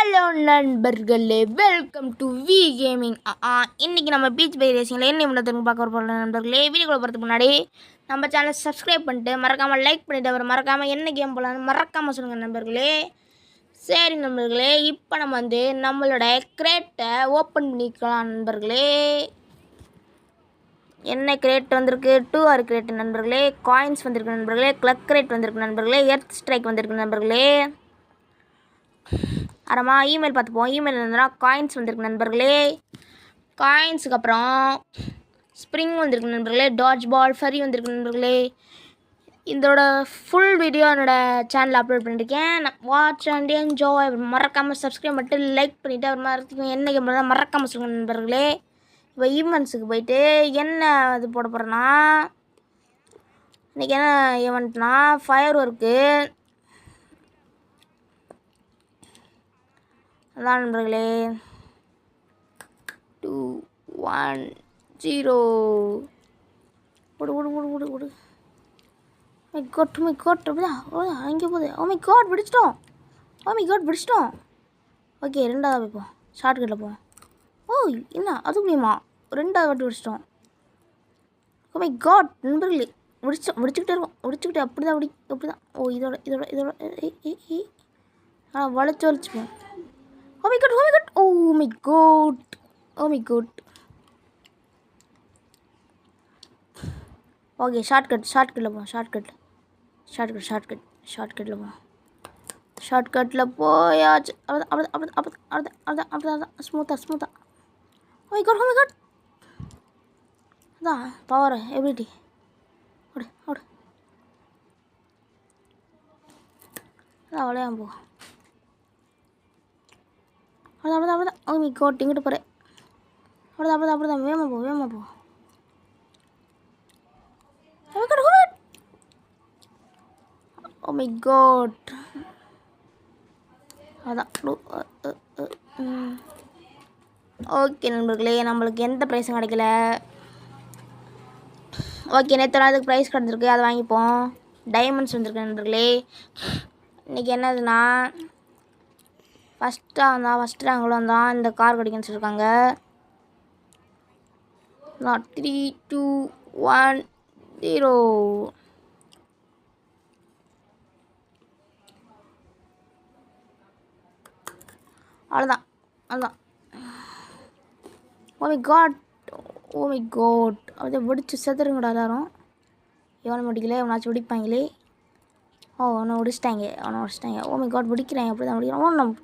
Hello நண்பர்களே, welcome to we gaming. இன்றைக்கி நம்ம பீச் பை ரேசிங்கில் என்ன இவ்வளோ பார்க்க போகிறோம் நண்பர்களே. வீடியோக்குள்ள போகிறதுக்கு முன்னாடி நம்ம சேனலை சப்ஸ்கிரைப் பண்ணிட்டு மறக்காமல் லைக் பண்ணிவிட்டு அப்புறம் மறக்காமல் என்ன கேம் போகலான்னு மறக்காமல் சொல்லுங்கள் நண்பர்களே. சரி நண்பர்களே, இப்போ நம்ம நம்மளோட கிரேட்டை ஓப்பன் பண்ணிக்கலாம் நண்பர்களே. என்ன கிரேட் வந்திருக்கு? 2R கிரேட் நண்பர்களே. காயின்ஸ் வந்திருக்கு நண்பர்களே. கிளக் கிரேட் வந்திருக்கு நண்பர்களே. எர்த் ஸ்ட்ரைக் வந்திருக்கு நண்பர்களே. அப்புறமா இமெயில் பார்த்துப்போம். இமெயில் இருந்ததுன்னா காயின்ஸ் வந்திருக்கு நண்பர்களே. காயின்ஸுக்கு அப்புறம் ஸ்ப்ரிங் வந்திருக்கு நண்பர்களே. டாட்ஜ் பால் ஃபரி வந்திருக்கு நண்பர்களே. இதோட ஃபுல் வீடியோ என்னோடய சேனலில் அப்லோட் பண்ணியிருக்கேன். Watch and enjoy. மறக்காமல் சப்ஸ்கிரைப் பண்ணிட்டு லைக் பண்ணிவிட்டு அப்புறமா என்ன கேம் தான் மறக்காமல் சொல்லுங்கள் நண்பர்களே. இப்போ ஈவெண்ட்ஸுக்கு போயிட்டு என்ன இது போட போகிறேன்னா, இன்றைக்கி என்ன ஈவெண்ட்னா ஃபயர் ஒர்க்கு அதான் நண்பர்களே. 2 1 0 ஓடு ஓடு ஓடு ஓடு ஓடு. மை காட் அப்படிதான் அங்கே போகுது. மை காட் பிடிச்சிட்டோம். மை காட் பிடிச்சிட்டோம். ஓகே, ரெண்டாவது வைப்போம். ஷார்ட்கட்டில் போவோம். என்ன அதுக்குள்ளேயுமா ரெண்டாவது வாட்டி பிடிச்சிட்டோம். மை காட் நண்பர்களே, முடிச்சுக்கிட்டே இருக்கோம். முடிச்சுக்கிட்டே அப்படி தான். இதோட இதோட இதோட வளைச்சுப்போம். Oh my god. ஓகே, ஷார்ட்கட்டில் போவோம். ஷார்ட்கட்டில் போவோம். ஷார்ட்கட்டில் போயாச்சு. அவ்வளோதான் ஸ்மூத்தாக. Oh my god. அதான் பவர் எபிலிட்டி. ஓடு அதான் அவ்வளோ போ. அவ்வளோதான். ஓ மை காட், இங்கிட்டு போகிறேன். அவ்வளோதான். வேகமாக போ. Oh my god. அதான் ஓகே நண்பர்களே, நம்மளுக்கு எந்த ப்ரைஸும் கிடைக்கல. ஓகே, நேற்று அதுக்கு ப்ரைஸ் கிடச்சிருக்கு, அதை வாங்கிப்போம். டைமண்ட்ஸ் வந்துருக்கு நண்பர்களே. இன்றைக்கி என்னதுன்னா ஃபஸ்ட்டு ரேங்கில் வந்தான். இந்த கார் கிடைக்குன்னு சொல்லியிருக்காங்க. 3 2 1 0. அவ்வளோதான். Oh my god. அதை வெடிச்சு செத்துருங்கடா எல்லாரும். எவனை முடிக்கல, எவனாச்சும் வெடிப்பாங்களே. அவனை முடிச்சிட்டாங்க. ஓ மை காட், வெடிக்கிறாங்க. அப்படி தான் வெடிக்கிறான்.